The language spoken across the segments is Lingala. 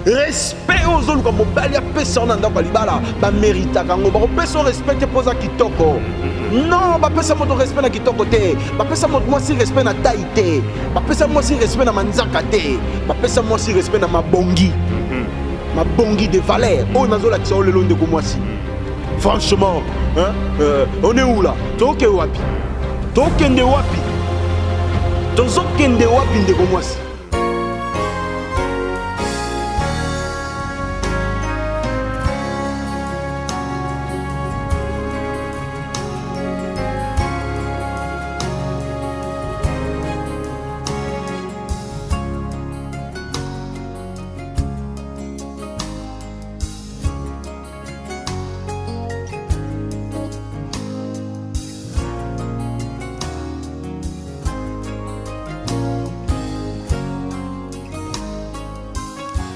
respect aux autres comme mobali apesa na ndako libala ba mérita kango ba pesa respect te poza kitoko non ba pesa moto respect na kitoko te ba pesa moto moi si respect na taille te ba pesa moi si respect na manzaka te ba pesa moi si respect na mabongi de valeur oh nazola tsa o lelo ndeko moi si franchement hein on est où là toke wapi tokende wapi tozokende wapi ndeko moi si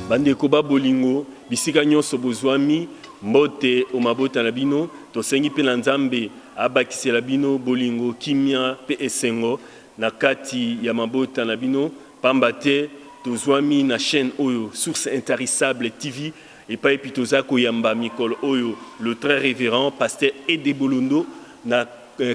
bandeko ba bolingo bisika nyonso bozwami mbote o mabota na bino tosengi pe na nzambe abakisela bino bolingo kimia pe esengo na kati ya mabota na bino pamba te tozwami na chaîne oyo Source Intarissable TV et pa epi toza koyamba mikolo oyo le très révérend pasteur Ede Bolondo na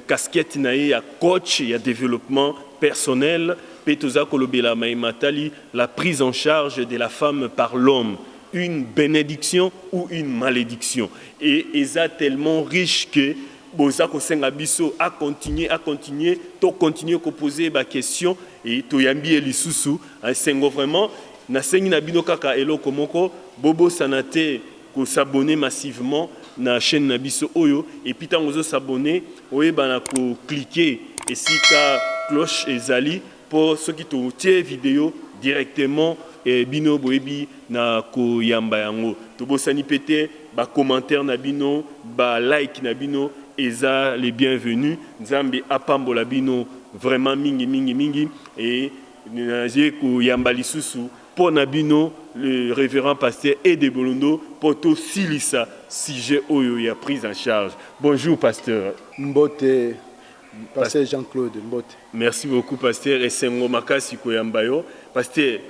casquette na ye ya coach ya développement personnel. Petoza Kolobela Maïmatali, la prise en charge de la femme par l'homme, une bénédiction ou une malédiction. Et Eza tellement riche que Bozako Sengabiso a continué, to continuer à poser ma question et to yambi elisusu, sengo vraiment, na sengi na bino kaka elo komoko, bobo sanate ko s'abonner massivement na chaîne Nabiso Oyo et puis tant ozo s'abonner, oye bana ko cliquer et si ka cloche ezali pour ceux qui ont tiré vidéo directement bino boebi na ko yamba yango to bosani pété ba commentaire na bino ba like na bino eza les bienvenus nzambe apambola bino vraiment mingi et naje ko yamba lisusu pour na bino le révérend pasteur Ede Bolondo pour to silisa sujet oyo ya prise en charge. Bonjour pasteur Mbote Pasteur Jean-Claude Mbote. Merci beaucoup, Pasteur. Et c'est un makasi koyambayo. Pasteur,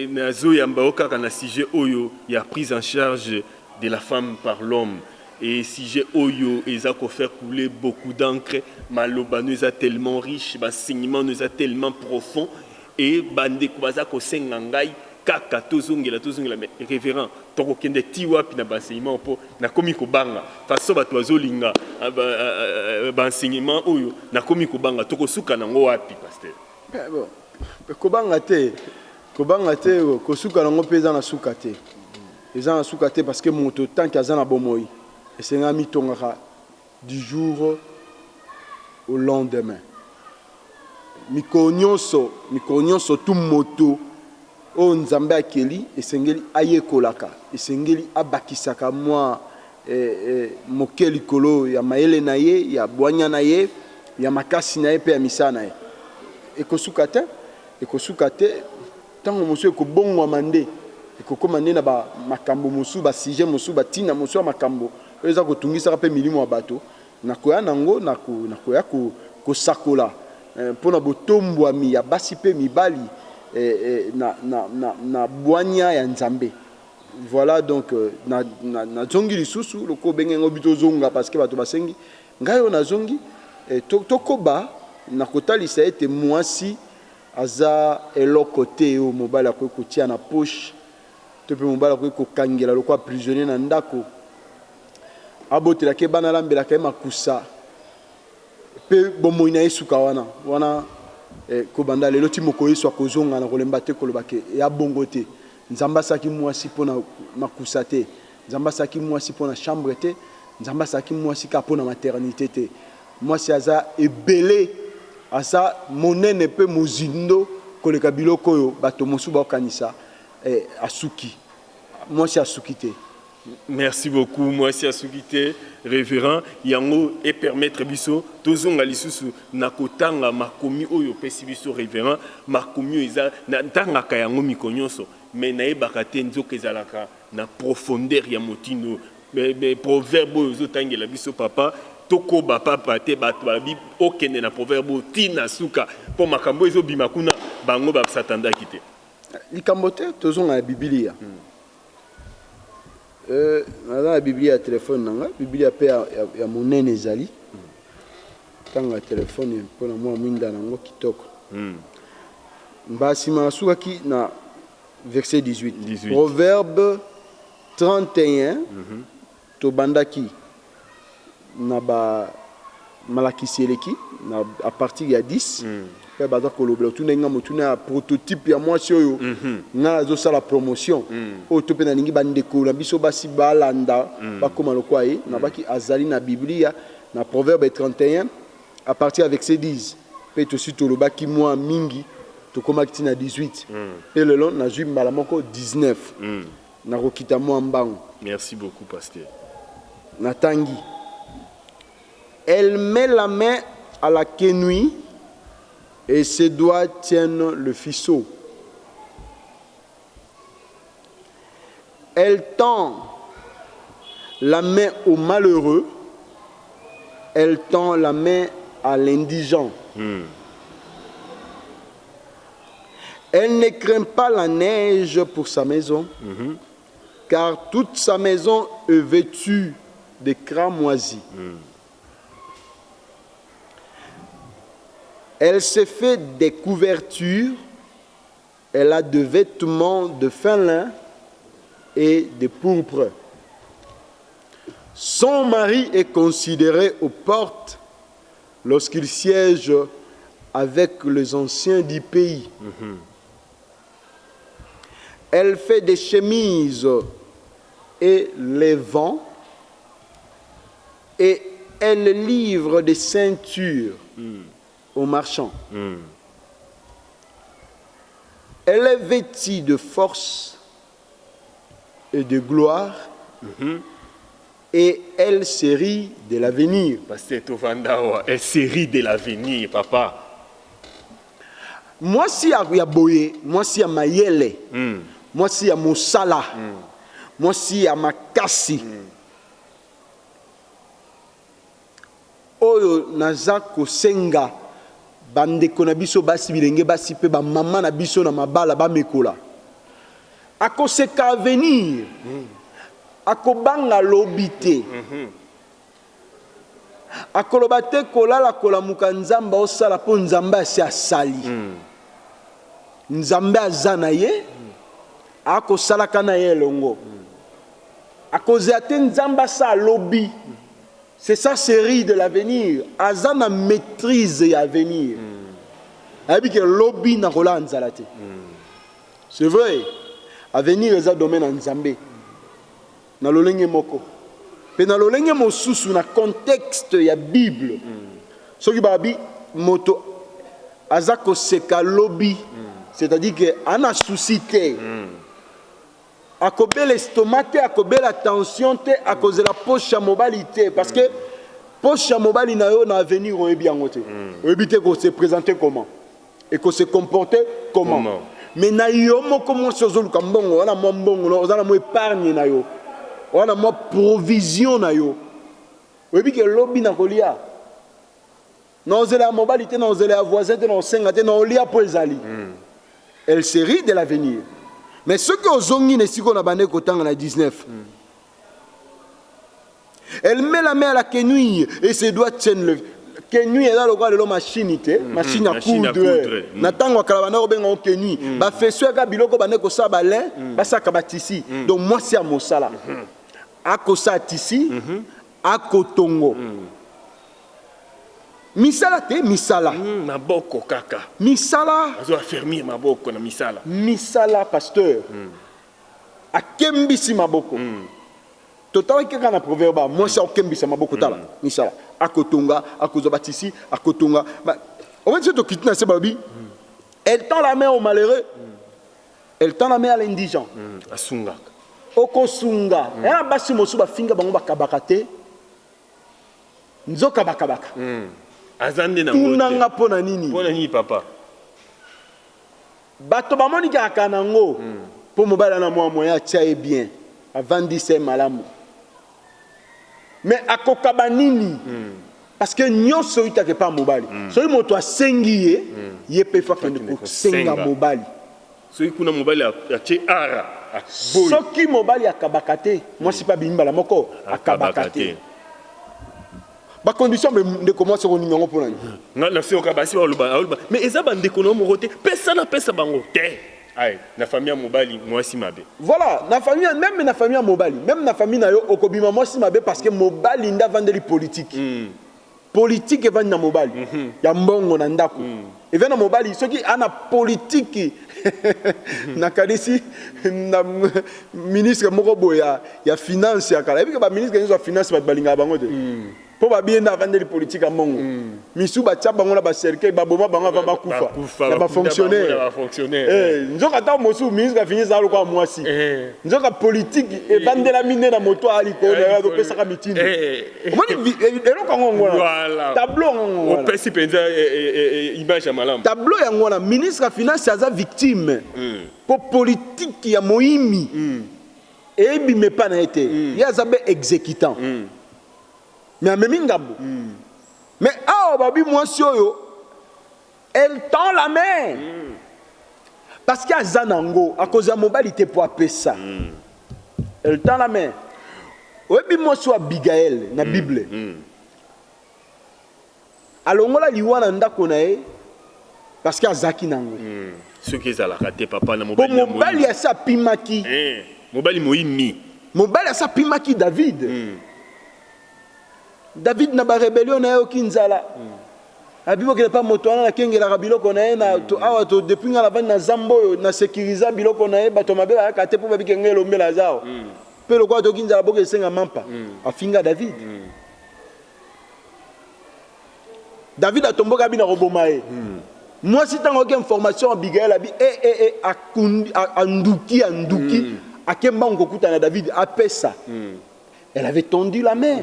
nazo yambayo kaka na sujet oyo ya prise en charge de la femme par l'homme. Et sujet oyo eza ko faire couler beaucoup d'encre. Maloba nous a tellement riche, l'enseignement nous a tellement profond. Et bande kubaza ko sengangai kaka tozongela mais révérend toko kende tiwa pina enseignement po na komi ko banga faso bato bazolinga enseignement oyo na komi ko banga toko suka nango wapi pasteur bon ko banga te ko suka nango peza na suka te eza na suka te parce que moto tant que azana bomoi et c'est ngami tongaka du jour au lendemain mikonyoso tout moto o nzambe akeli esengeli ayekolaka esengeli abakisaka mwa mokeli kolo ya maele na ye ya bwanya na ye ya makasi na ye pe ya misana na ye ekosuka te tango mosu ekobongwa mande ekokoma nde na ba makambo mosu ba sujet mosu ba tina mosu ya makambo eza kotungisaka pe milimo ya bato nakoya nango nakoya kosakola mpona botombwami ya basi pe mibali na bwanya ya nzambe. Voilà donc na zongi lisusu loko bengengo bito zonga parce que bato basengi ngayo na zongi tokoba na kotalisa ete mwasi aza eloko te o mobala ko kotia na poche to pe mobala ko kokangela loko prisonnier na ndako abotela ke bana lambela ke makusa pe bomoina esuka wana ko banda lelo ti moko yeso akozonga na kolemba te kolobake ya bongo te nzamba saki mwasi pona makusa te nzamba saki mwasi pona chambre te nzamba saki mwasi ka pona maternité te mwasi aza ebele asa monene pe mozindo koleka biloko oyo bato mosu bakanisa asuki mwasi asuki te. Merci beaucoup, moi c'est Asukite, révérend, yango et permettre biso, tozonga lisusu nakotanga makomi oyo pesi biso révérend, makomi eza na tanga kayango mikonyonso, mais na ebakate nzoka ezalaka na profondeur ya motindo, proverbe oyo tangela biso papa, toko ba papa te bato babi okende na proverbe tina suka, po makambo ezo bimakuna bango ba satanda kite. Likambo te tozonga na Biblia. la Bible à téléphone nanga Bible a paix ya monene ezali tanga téléphone pour moi minda nango kitoko mbasi masukaki na verset 18 Proverbe 31 to bandaki na ba malakisi eleki na à partir ya 10 pe baza kolobela tuna nga motuna prototype ya mwasi oyo nga zo sala promotion o to pe na ningi bandeko na biso basi balanda bakoma lokwa ye na baki azali na Biblia na Proverbe 31 à partir avec verset 10 pe to si to lobaki moi mingi to komaki na 18 pe le long na jui mbala moko 19 na kokita moi mbango. Merci beaucoup pasteur. Natangi. Elle met la main à la quenouille et ses doigts tiennent le ficeau. Elle tend la main au malheureux, elle tend la main à l'indigent. Elle ne craint pas la neige pour sa maison, car toute sa maison est vêtue de cramoisis. Elle se fait des couvertures, elle a des vêtements de fin lin et de pourpre. Son mari est considéré aux portes lorsqu'il siège avec les anciens du pays. Elle fait des chemises et les vend, et elle livre des ceintures aux marchands. Elle est vêtue de force et de gloire, et elle se rit de l'avenir. Pasteur Tovandawa, elle se rit de l'avenir, papa. Moi si ya boye, moi si ya mayele, moi si ya mosala, moi si ya makasi. Oyo naza kosenga bandeko na biso basi bilenge basi pe ba mama na biso na mabala ba mekola. Akoseka avenir. Akobanga lobite. Akolobate kolala kolamuka nzamba osala po nzamba asi asali. Nzambe azana ye akosalaka na ye longo. Akozate nzamba sa lobi. C'est sa série de l'avenir. Azana maîtrise et avenir. Abi que lobby na kola nzalate. C'est vrai. Avenir est un domaine en Nzambe. Na lolenge moko. Pe na lolenge mosusu na contexte ya Bible. Soki babi moto azako seka lobby. C'est-à-dire que ana souci te. Akobel estomac te, akobel attention te, à cause de la poche à mobilité. Parce que poche à mobilité na yo na avenir on est bien noté. On éviter qu'on se présenter comment et qu'on se comporter comment. Mais na yo moko mo sozolu kambongo, wana mo mbongo, wana mo épargne na yo. Wana mo provision na yo. On éviter que lobby na kolia. Non zela la mobilité, non zela la voisin, non sengate, non lia po ezali. Elle se rit de l'avenir. Mais ce que Ozongi ne s'y connaît pas en 19. Elle met la main à la quenouille et ses doigts tiennent le. Quenouille est là le roi de la machine, machine à coudre. Nathan Wakalabana Obenga quenouille. Ba fait ce que Biloko Baneko Sabalin, Basa Kabatisi. Donc moi c'est à Mosala. À Kosa Tisi, à Kotongo. Misala te misala. Maboko kaka. Misala. Azo affermir maboko na misala. Misala pasteur. Akembisi maboko. Total kaka na proverbe moi c'est akembisi maboko tala. Misala. Akotonga, akozobatisi, akotonga. On va dire que tu sais babi. Elle tend la main au malheureux. Elle tend la main à l'indigent. Asunga. Okosunga. Ela basi mosuba finga bango bakabakate. Nzoka bakabaka. Azande na tunanga pona nini? Pona nini papa? Bato bamoni kaka nango. Po mobala na moi moya tia e bien. Avant dise malamu. Mais akokaba nini? Parce que nyonso itake pa mobali. Soki moto asengi ye pe fa kende ko senga mobali. Soki kuna mobali a tie ara. soki mobali akabaka te mwasi mpe abimi mbala moko akabaka te bacondition ndeko mwasi okoninga yango mpo nani na se okabasi oloba mais eza bandeko na moko te pesa na pesa bango te na famille ya mobali mwasi mabe voilà na famille même na famille ya mobali même na famille na yo okobima mwasi mabe parce que mobali nda vandeli politique politique evandi na mobali ya mbongo na ndako evandi na mobali soki ana politique nakanisi na ministre moko boye ya finance ya kala ebike ba ministre ya finance bat balinga bango te po ba bien avandeli politique ya mbongo misu batia bango na ba cercle ba boma bango ba kufa na ba fonctionnaire nzoka ta mosu ministre ya finance za lokwa mwasi nzoka politique evandela mine na moto ali ko na do pesa ka mitini omoni eloko ngo voilà tableau ngo o pesi penza image ya malamu tableau ya ngo na ministre ya finance aza victime po politique ya moimi ebi me pa na été ya zabe exécutant mais amemi ngambo mais awa babi mwasi oyo elle tend la main parce que aza nango à cause ya mobali te po apesa elle tend la main oyebi mwasi wa Abigail na Bible alongola liwa na ndako na ye parce que azaki nango soki ezalaka te papa na mobali asa pimaki mobali moimi mobali asa pimaki David na ba rébellion na yo kinzala abibo ke pa moto na kengela biloko na ye na to awa to depuis nga la vandi na zambo na sécuriser biloko na ye bato mabe ba ka te po ba bikengelo mbela zao pe lo kwa to kinzala boke senga mampa afinga David atomboka bina roboma ye moi si tango ke information Abigail abi anduki akemba ngokuta na David apesa elle avait tendu la main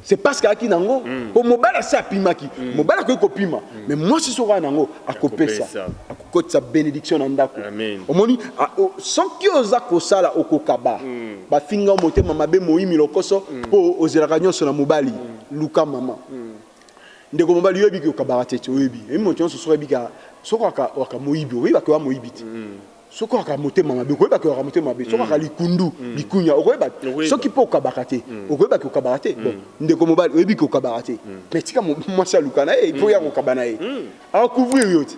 c'est parce qu'aki nango pour mobala sa pimaki mobala ko kopima mais moi si soka nango akopesa akokotsa bénédiction na ndako omoni soki oza kosala okokaba ba finga motema mabe moimi lokoso po ozela nyonso na mobali luka mama ndeko mobali yobi ki okabara tete oyebi moto nyonso soka bika soka waka moibi oyebi ko moibi ti soko aka motema mabe okoyeba ke aka motema mabe soko aka likundu likunya okoyeba soki po okabaka te okoyeba ke okabaka te bon ndeko mobali oyebi ke okabaka te mais tika mwasi aluka na ye po ya kokaba na ye akouvrir yo ti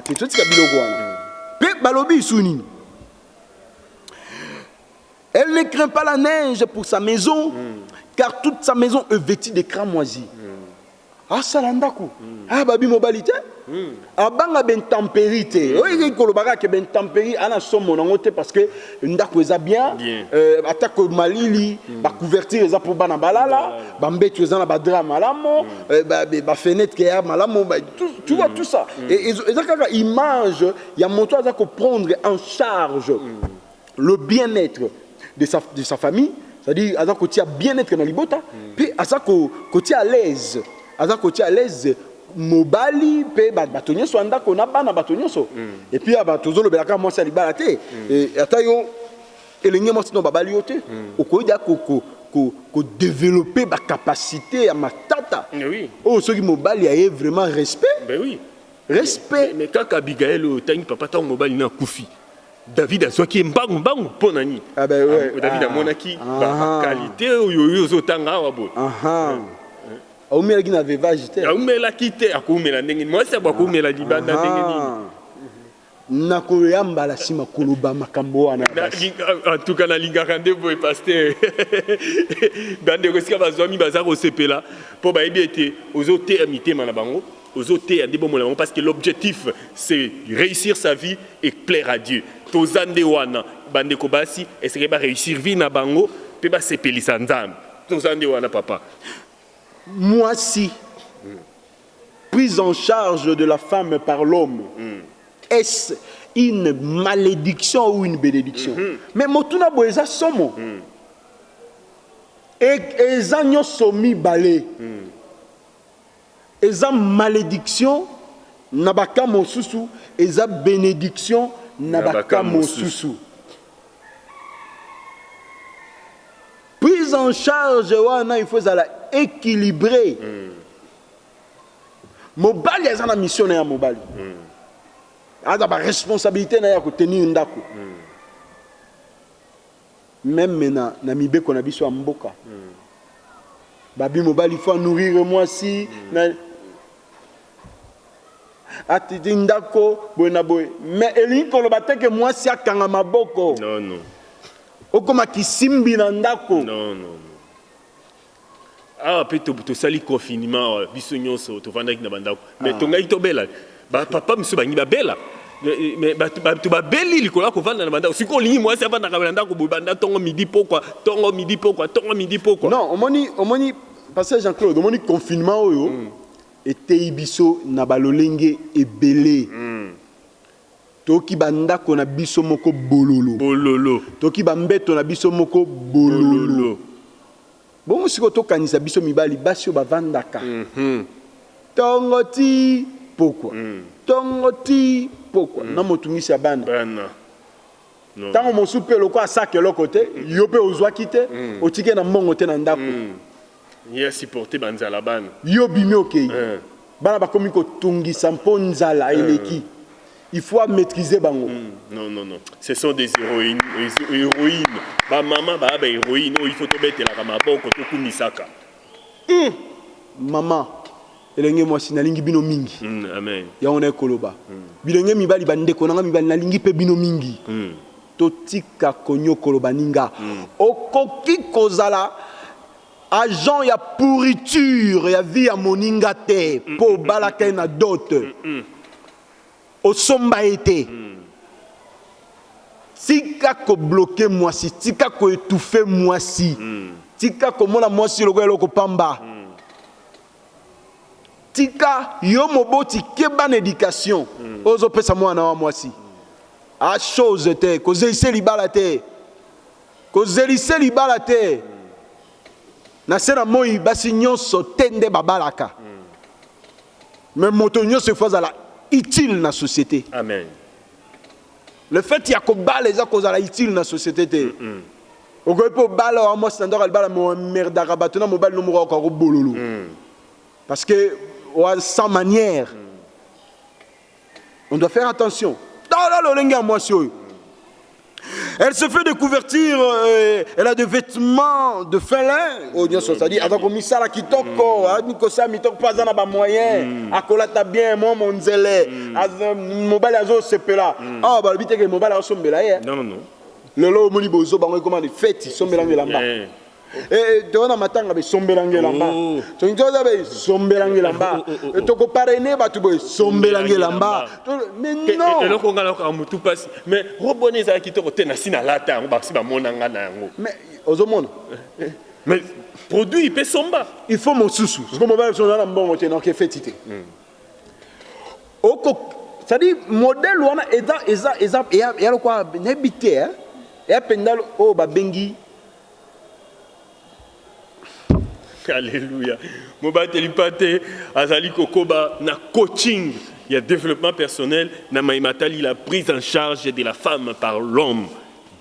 te totika biloko wana mpe balobi isu nini elle ne craint pas la neige pour sa maison car toute sa maison est vêtue de cramoisi asala ndako babi mobali te abanga ben tempéri te oyi kolobaka ke ben tempéri ana somo nango te parce que ndako eza bien atako malili ba couverture eza pour bana balala ba mbetu eza na ba drap malamo ba fenêtre ke ya malamo tu vois tout ça et eza kaka image ya moto aza ko prendre en charge le bien-être de sa famille, c'est-à-dire aza ko tia bien-être na libota puis aza ko tia à l'aise mobali pe bato nyonso andako na bana bato nyonso et puis bato zolobelaka mwasi alibala te ata yo elenge mwasi no babali yo te okoyida ko développer ba capacité ya matata oh soki mobali aye vraiment respect respect mais kaka Abigail otangi papa ta mobali na kufi David azwaki mbangu pona ni David amonaki ba qualité oyo ozotanga wa bo aumela ki na veuvage te aumela ki te akumela ndenge moi c'est ba kumela libanda ndenge nini na koyamba la sima koloba makambo wana en tout cas na lingaka ndebo pasteur bande ko sika bazwami bazako sepela po ba ebi ete ozote mitema na bango ozote ndebo mola parce que l'objectif c'est réussir sa vie et plaire à Dieu tozande wana bande ko basi essayer ba réussir vie na bango pe ba sepelisa nzambe tozande wana papa moi si prise en charge de la femme par l'homme est-ce une malédiction ou une bénédiction mais motuna boeza somo et eza nyonso mibale eza malédiction na baka mosusu eza bénédiction na baka mosusu prise en charge wana il faut la équilibré mobali eza na mission na ya mobali aza ba responsabilité na ya ko tenir ndako même na mibeko na biso ya mboka babi mobali faut nourrir moi si na atidi ndako boyena boye mais elingi koloba te ke moi si akanga maboko non okoma kisimbi na ndako non ah pe to sali confinement biso nyonso to vanda na bandako mais tongai to bela ba papa miso bangi ba bela mais tu ba beli likola ko vanda na bandako siko lingi moi ça vanda na ndako bo banda tongo midi pourquoi non omoni passage Jean-Claude omoni confinement oyo était biso na balolenge ebele toki bandako na biso moko bololo toki bambeto na biso moko bololo bon siko to kanisa biso mibali basio bavandaka tongoti pourquoi na motungisi ya bana tango mosupe loko asake loko te yo pe ozwa kite otike na mbongo te na ndako ya supporter banzala bana yo bimi okei bana bakomi kotungisa mpo nzala eleki il faut maîtriser bango non ce sont des héroïnes ba maman ba héroïne il faut to betela ka maboko to kumisaka maman elenge mwasi nalingi bino mingi amen ya on ekoloba bilenge mibali bandeko nanga mibali nalingi pe bino mingi totika konyo koloba ninga okoki kozala agent ya pourriture ya vie ya moninga te po balaka na dot osomba ete tika ko bloquer mwasi tika ko étouffer mwasi tika ko mona mwasi loko eloko pamba tika yo moboti ke ban éducation ozo pesa mwana wa mwasi a chose te ko zelise libala te na sena moi basi nyonso tende babalaka mais moto nyonso faut la utile na société amen le fait ya ko bala eza ko la utile na société te okoy po bala wa mwasi ndaka bala mo merda rabatuna mobile no mo ko bololo parce que sans manière on doit faire attention elle se fait découvertir elle a des vêtements de fin lin c'est-à-dire attends comme ça la kitoko niko sa mitoko pas na ba moyen akolata bien moi monzele mobile azo sepela ah ba biteke mobile azo sombela non le lo moni bozo bango comment de fête sombela ngelamba et tu as matanga be sombelange lamba tu njoza be sombelange lamba to ko parrainer ba tu be sombelange lamba mais non et loko ngala ko mutu passe mais robone za kitoko te na sina lata ba si ba monanga na yango mais ozomona mais produit il peut somba il faut mon sousou parce que mon baba son na mbongo te na ke fetité oko ça dit modèle wana eza ya lo kwa nebité hein et pendalo o ba bengi alléluia mobateli pate azali kokoba na coaching il y a développement personnel na maimatali la prise en charge de la femme par l'homme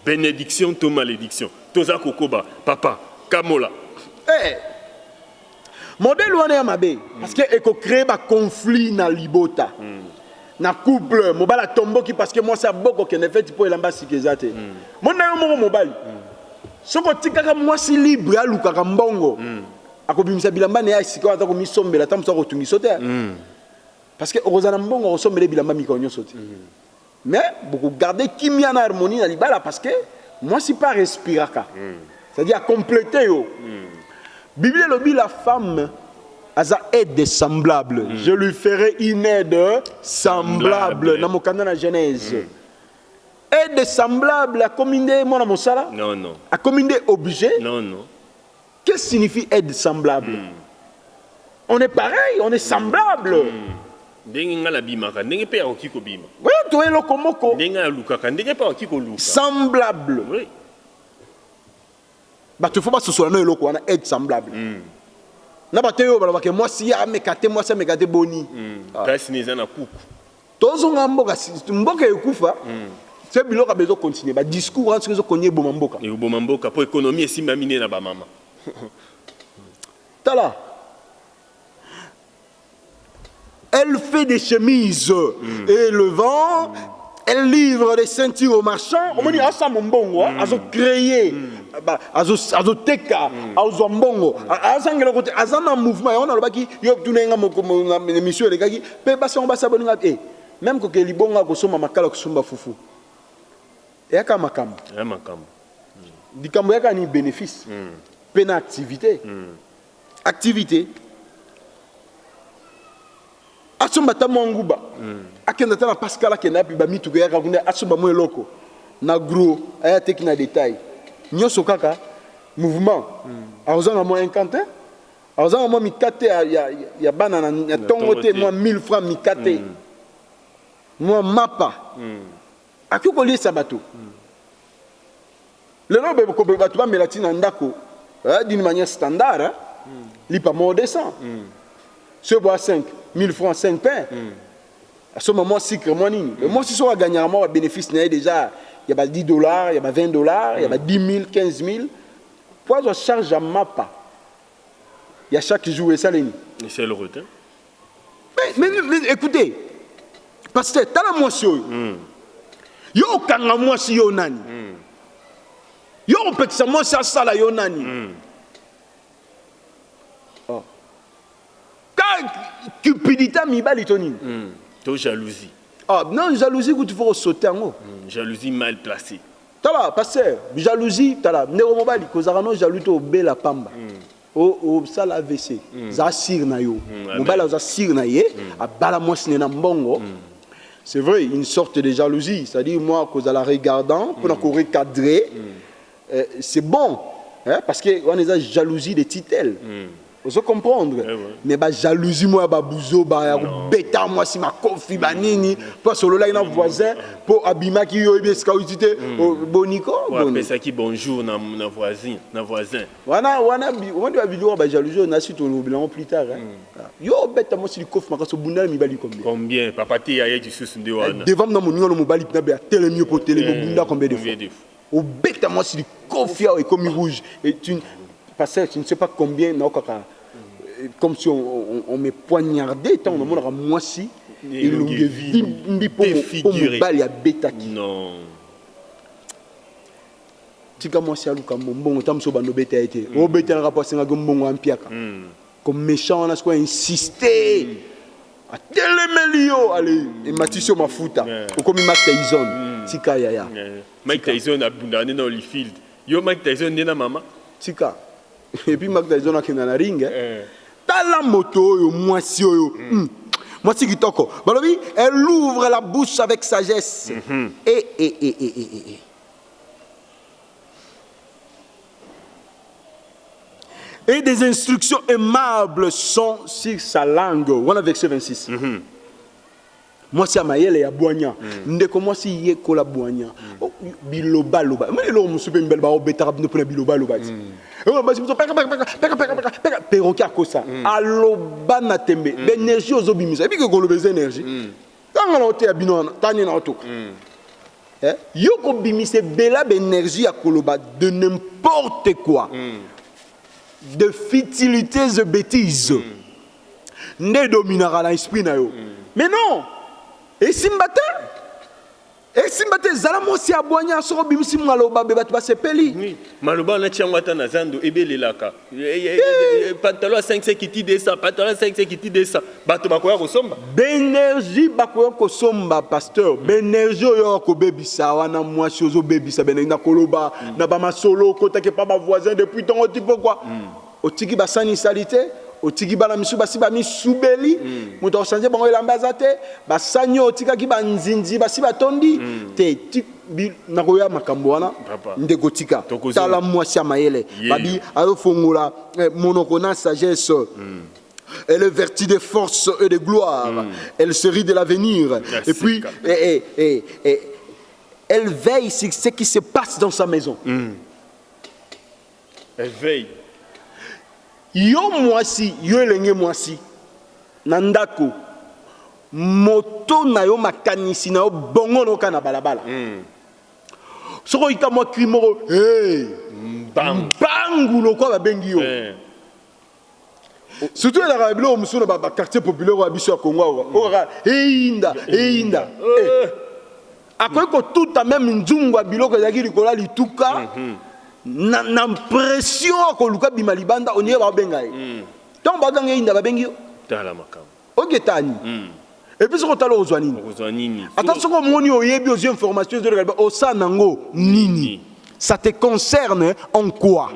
bénédiction to malédiction toza kokoba papa kamola modèle wana ya mabe parce que eko créer ba conflit na libota na couple mobala tomboki parce que moi ça boko que ne fait pour elamba sikezate mona yo moko mobali soko tikaka mwasi libre alukaka mbongo akobimisa bilamba ne ya sika ata komisombela tamusa kotungiso te parce que ozana mbongo osombele bilamba mikonyo sote mais beaucoup garder kimia na harmonie na libala parce que moi si pas respiraka c'est-à-dire compléter yo Bible lobi la femme aza aide semblable je lui ferai une aide semblable na mokanda na Genèse aide semblable à commandé mon amosala non à commandé objet non qu'est-ce que signifie aide semblable on est pareil on est semblable ndenge ngala bimaka ndenge pe akiko bima oui to eloko moko ndenge alukaka ndenge pe akiko luka semblable oui bah tu faut pas se souvenir eloko wana aide semblable na bateyo bala ke moi si amekate moi si amekate boni kasi neza na kuku tozonga mboka ekufa c'est biloko bezo continuer ba discours entre zo konye boma mboka et boma mboka pour économie esimba mine na ba mama tala elle fait des chemises et le vent elle livre des ceintures aux marchands. On dit, ah, ça, mon bon, azo créé, azo teka, azo mbongo, azo un mouvement, on a le baki, yo tourné un émission, les gars, mais parce qu'on va s'abonner, même quand les bons gars makala kusumba fufu. Et à makam. Du cambo yaka ni bénéfice. Peine activité. Activité. Asomba tamanguba. Akenda tana Pascal akenda pi ba mitu yaka kuna asomba mo loko. Na gros aya teki na détail. Nyoso kaka mouvement. Azanga mo incanté. Azanga mo mikate ya banana ya tongote mo 1000 francs mikate. Moi mapa. Aki ko lié sabato. Le nom be bato ba melatina ndako d'une manière standard li pas modescent. Ce bois 5 1000 francs 5 pains. À ce moment si que moi ni. Moi si so gagner moi bénéfice déjà il y a $10, il y a $20, il y a 10 000, 15 000. Pourquoi je charge à mapa? Il y a chaque jour et ça les. C'est le retard. Mais écoutez, parce que t'as la motion. Yo kanga moisi yo nani. Yo on peut que ça moisi ça la yo nani. Oh. Quand cupidité mi bali toni. To jalousie. Ah non, jalousie que tu faut sauter en haut. Jalousie mal placée. T'as là, pasteur, jalousie, t'as là. Néo mobile, kozarano jaloux to bela pamba. O ça la AVC. Ça sir na yo. Mobile ça sir na ye, a bala moisi na mbongo. C'est vrai, une sorte de jalousie. C'est-à-dire, moi, quand je la regardant, pour qu'on recadrer, c'est bon. Hein, parce qu'on est jalousie des titelles. Vous faut comprendre. Mais la jalousie, moi, bouzo, bêta, moi, si ma kofi, nini, pour solo là, il y a un voisin, pour abima qui y a eu scoutité, bonico. Mais ça qui bonjour, na voisin. On doit vidéo, jalousie, on a su ton bilan plus tard. Yo, bêta, moi, si le coffre, ma casse au bundal, mi bali combien? Combien? Papa, tu as dit sur de wana. Devant mon numéro, mon bali, tu as tel mieux pour télé, mon bundal, combien de fois? Au bêta, moi, si le coffre est comme rouge, et tu ne sais pas combien, non, comme si on me poignardait, tant on me dit moi si, et nous devons baler à bêta qui. Non. Tu comme moi si à l'ouka mon bon temps sur bando bêta été. Au bêta rapport c'est un bon en piaka. Comme méchant on a quoi insister. À tel melio allez et Mathieu Mafuta ou comme Mike Tyson. Tika yaya. Mike Tyson a bundane dans le field. Yo Mike Tyson n'est na maman. Tika. Et puis Mike Tyson a qui dans la ring. T'as la moto, moi si moi si kitoko. Balobi, elle ouvre la bouche avec sagesse. Et des instructions aimables sont sur sa langue. On a verset 26. Moi si amayele ya boanya. Ndeko moi si yeko la boanya. Biloba loba. Mais là on me soupe une belle barre bêta ne prend biloba loba. Perroquet à ça. Aloba na tembe. L'énergie aux obimisa. Et puis que on le besoin d'énergie. Quand on a été à bino, tani na otok. Yoko bimise bela d'énergie à koloba de n'importe quoi. De futilités de bêtises. Ne dominera l'esprit na yo. Mais non. Et Simbata zala mosi abonya soro bimisi maloba be batu basepeli. Maloba na tiangwata na zando ebelelaka. Pantalon 5 qui ti desa, pantalon 5 qui ti desa. Batu bakoya kosomba. Bénergie bakoya kosomba pasteur. Bénergie yo ko bebisa wana mwasi ozo bebisa benenda koloba na ba masolo kota ke pa ba voisin depuis ton type quoi. Otiki basani salité. Otiki bala misu basi ba misubeli muto osanje bango elamba te basanyo otika ki banzinzi basi batondi te na koya makambo wana ndeko tika tala mwasi mayele babi ayo fongola monoko na sagesse. Elle est vertie de force et de gloire. Elle se rit de l'avenir. Et puis elle veille sur ce qui se passe dans sa maison. Elle veille. Yo mwasi, yo elenge mwasi nandako moto na yo makanisi na yo bongo no kana balabala. Soko ika mwa krimoro bangu loko ba bengi yo. Surtout la rabilo muso na ba quartier populaire wa biso ya Congo wa. Ora einda. akoki tout à même nzungu biloko ezalaki likolo lituka na pression akoluka bima libanda oniye babenga ye donc baganga inda babengi yo tala makambo ogetani et puis ce que ozwa nini attends ce que moni oyebi aux informations au sanango nini ça te concerne en quoi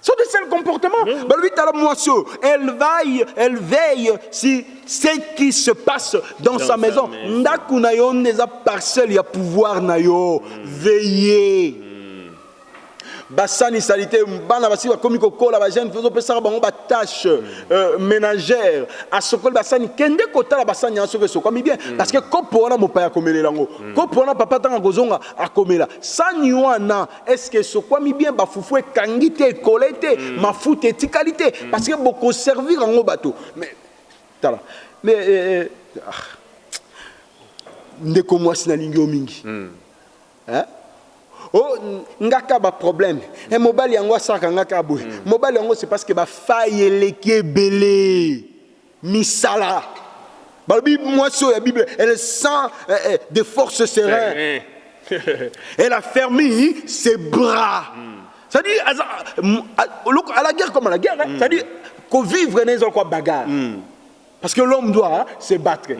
c'est de ce comportement elle veille si ce qui se passe dans sa maison ndakuna yo neza parcelle ya pouvoir na yo veiller basani salité bana basi ba komi kokola ba jeune faisons pesa bango ba tâche ménagère a sokol basani kende kotala basani ya sokol sokomi bien parce que kopo na mopaya komelela ngo kopo na papa tanga kozonga akomela sani wana est-ce que sokomi bien ba fufu ekangite kolete mafuta etikalité parce que beaucoup servir ngo bato mais tala mais ndeko mwasi na lingi o mingi hein. Oh, ngaka ba problème. Et mobile yango saka ngaka boy. Mobile yango c'est parce que ba faille leki belé. Misala. Balbi moi sur la Bible, elle sent des forces sereines. Elle a fermé ses bras. Ça dit à la guerre comme à la guerre, ça dit qu'on vivre dans quoi bagarre. Parce que l'homme doit se battre.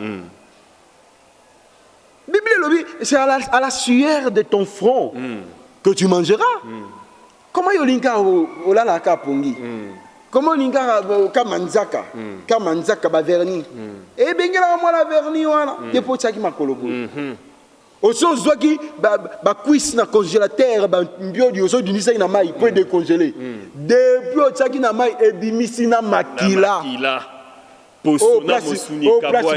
Bible, c'est à la sueur de ton front que tu mangeras. Comment yolinka olala ka pongi? Comment yolinka ka manzaka ba verni? Et bengela moi la verni wana, te potsa ki makolobo. Oso zwaki ba cuisse na congélateur ba mbio di oso dunisa ina mai point de congeler. Depuis otsaki na mai ebimisi na makila. Au place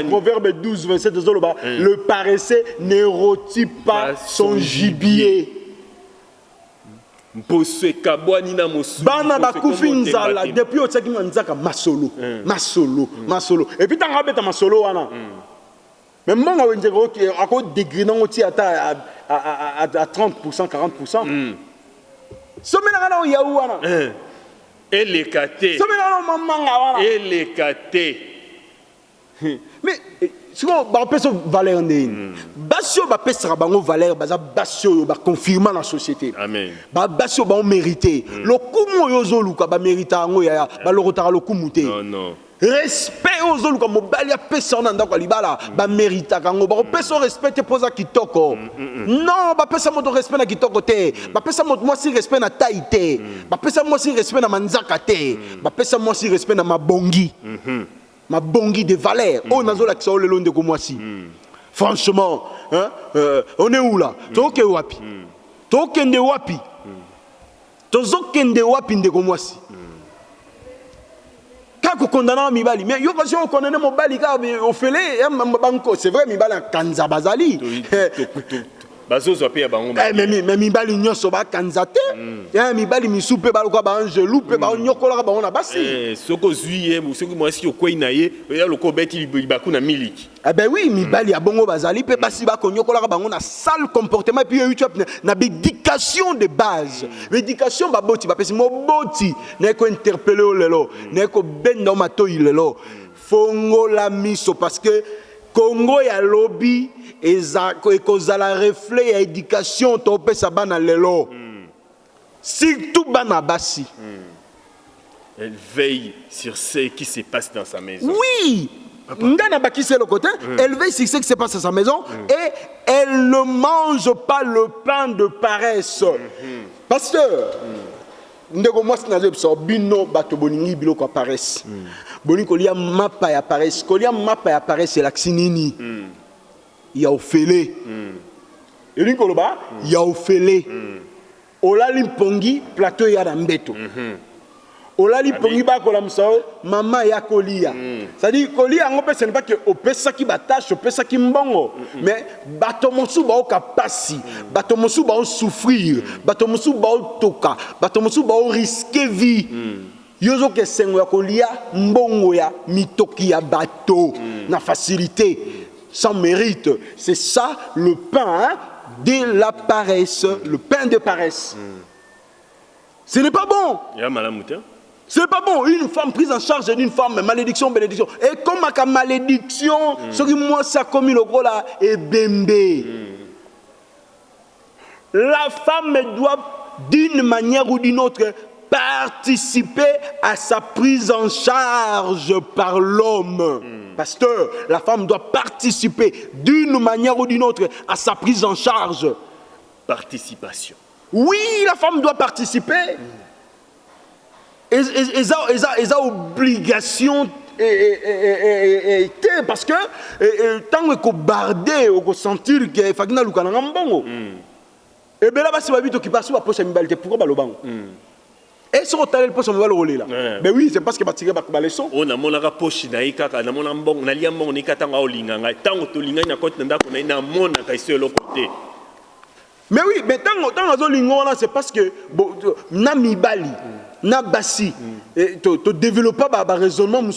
Proverbe 12, 27, le paresseux ne rôtit pas son gibier. Bana bakufi nzala depuis otsaki nzaka masolo. Et puis tant rabeta masolo wana. Mais mbonga wenjeko ki ako degré oti ata à 30%, 40%. Somena kana yaou wana. Et les katé. Somena mamanga wana. Et les katé. Mais si on va passer valeur ndeni basio ba pesera bango valeur baza basio ba confirmer la société amen ba basio ba mériter le kumu yozo luka ba mérita ngo ya ba lokotaka le kumu te non respect ozo luka mobali ya pesa na ndako libala ba mérita kango ba pesa respect te posa kitoko non ba pesa moto respect na kitoko te ba pesa moto moi si respect na taille te ba pesa moi si respect na manzaka te ba pesa moi si respect na mabongi ma bongi de valeur. Oh, nazo la kisa le long de Komwasi. Franchement, hein, on est où là? Toke wapi? Tokende wapi? Tozokende wapi de Komwasi? Kako condamna mibali, mais yo kasi on condamne mobali ka ofele banko, c'est vrai mibali kanza bazali. Mais mibali nyonso ba kanzate mibali misupe ba lokwa ba angelu pe ba nyokola ba ona basi soko zuiye soko mwasi okoi na ye ya loko beti bakuna miliki ben oui mibali ya bongo bazali pe basi ba konyokola ba ona sale comportement puis YouTube na éducation de base l'éducation ba boti ba pesi mo boti na ko interpeller o lelo na ko benda mato ilelo fongo la miso parce que Congo ya lobby ekozala reflet ya éducation topesa bana lelo surtout bana basi elle veille sur ce qui se passe dans sa maison oui ngana bakise le côté elle veille sur ce qui se passe dans sa maison et elle ne mange pas le pain de paresse pasteur ndeko mwasi na zebso bino bato boningi biloko paresse boni kolia mapa ya paresse kolia mapa ya paresse la ksinini ya ofele elingi koloba ya ofele olali mpongi plateau ya na mbeto olali mpongi bakola musao mama ya kolia c'est-à-dire kolia ngo pesa ne pas que opesaki batache opesaki mbongo mais bato mosu ba okapasi bato mosu ba souffrir bato mosu ba toka bato mosu ba risquer vie yozo ke sengo ya kolia mbongo ya mitoki ya bato na facilité sans mérite c'est ça le pain de la paresse le pain de paresse ce n'est pas bon C'est pas bon, une femme prise en charge d'une femme, malédiction, bénédiction. Et comme à malédiction, ce qui moi ça comme le gros là est bembé. La femme doit d'une manière ou d'une autre participer à sa prise en charge par l'homme. Pasteur, la femme doit participer d'une manière ou d'une autre à sa prise en charge. Participation. Oui, la femme doit participer. Ils ont obligation parce que tant que bardé ou sentir que fagina lukana ngambongo et bien là basi babito qui passe ba poche mibalité pourquoi ba lobango et sur le poche mibale rolé là ben oui c'est parce que ba tirer ba leçon on a monaka poche na ikaka na mona mbongo na lia mbongo ni katanga olinga ngai tango to linga na côté ndako na mona ka iso le côté. Mais oui, mais tant que c'est parce que na mibali, na basi, tu développes pas un raisonnement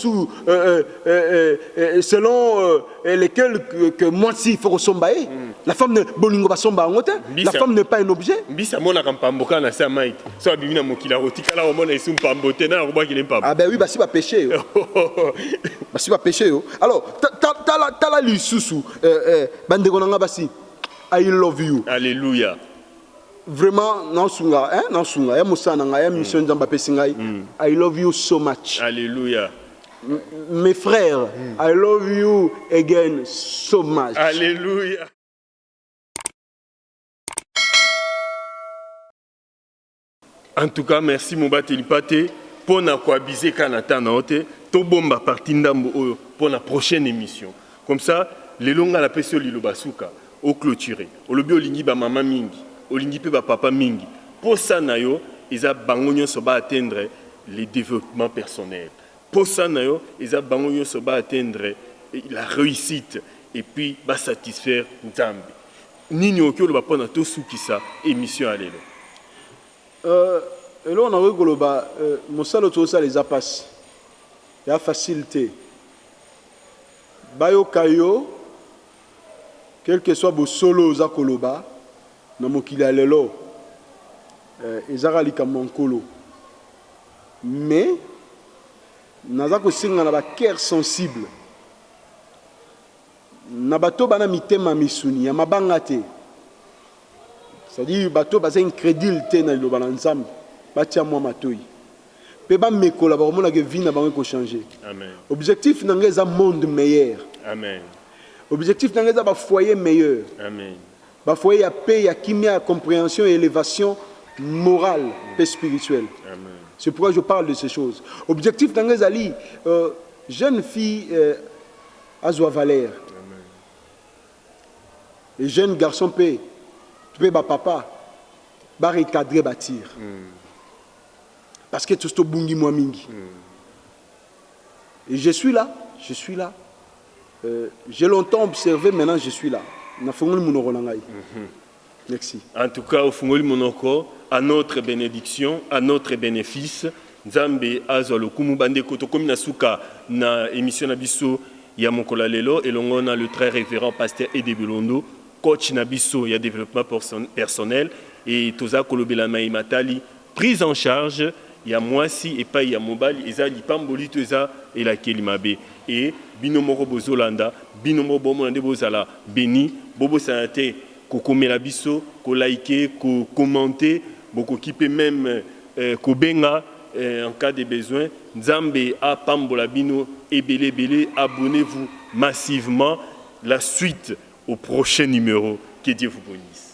selon lesquels que moi si il faut ressemble. La femme ne bolingo ba somba ngote, la femme n'est pas un objet. Bisa mona kampamboka na sa maït. So bimina mokila rotika la mona isum pambote na roba ki pas. Ah ben oui, basi ba péché. Basi ba péché. Alors, ta la lisusu bande konanga basi. I love you. Alléluia. Vraiment, nansunga, hein, nansunga, ya musana nga, ya mission nzamba pesingai. I love you so much. Alléluia. Mes frères, I love you again so much. Alléluia. En tout cas, merci Mobate Lipate pour na coabiser Kanata na ote, to bomba parti ndambo pour la prochaine émission. Comme ça, les longs à la peso lilobasuka. Au clôturé, au lobby olingi ba maman mingi, olingi pe ba papa mingi. Pour ça nayo, ils a bangonyo so ba atteindre les développements personnels. Pour ça nayo, ils a bangonyo so ba atteindre la réussite et puis ba satisfaire Nzambe. Nini okyo lo ba pona to sukisa émission alelo. Et là on a rigolo ba mosalo to ça les a passe. Il y a facilité. Bayo kayo quel que soit le solo za koloba na mokili lelo ezaka likambo nkolo mais naza kosinga na ba cœur sensible na bato bana mitema misuni ya mabanga te c'est-à-dire bato baza incrédule te na liloba na Nzambe batia mwa matoi pe ba mekola ba komona ke vie na bango ko changer. Amen. Objectif na ngai za monde meilleur. Amen. Objectif dans les foyer meilleur. Amen. Ba foyer ya paix, ya kimia, ya compréhension et élévation morale et spirituelle. Amen. C'est pourquoi je parle de ces choses. Objectif dans les ali jeune fille Azwa Valère. Amen. Et jeune garçon paix. Tu peux ba papa ba recadrer bâtir. Parce que tout ce bungi moi mingi. Et je suis là. J'ai longtemps observé, maintenant je suis là. Merci. En tout cas, au Fungoli Monoko, à notre bénédiction, à notre bénéfice, Nzambe azolo kumubande koto komi na suka na émission nabiso ya mokola lelo et l'on le très révérend pasteur Ede Bilondo, coach nabiso ya développement personnel et toza kolobela maimatali prise en charge ya mwasi et pas ya mobali eza lipamboli toza et la kelimabe et binomoko bozolanda binomo bomolande bozala béni bobo sanate ko komela biso ko liker ko commenter boko kipe même ko benga en cas de besoin Nzambe a pambola bino ebele abonnez-vous massivement la suite au prochain numéro. Que Dieu vous bénisse.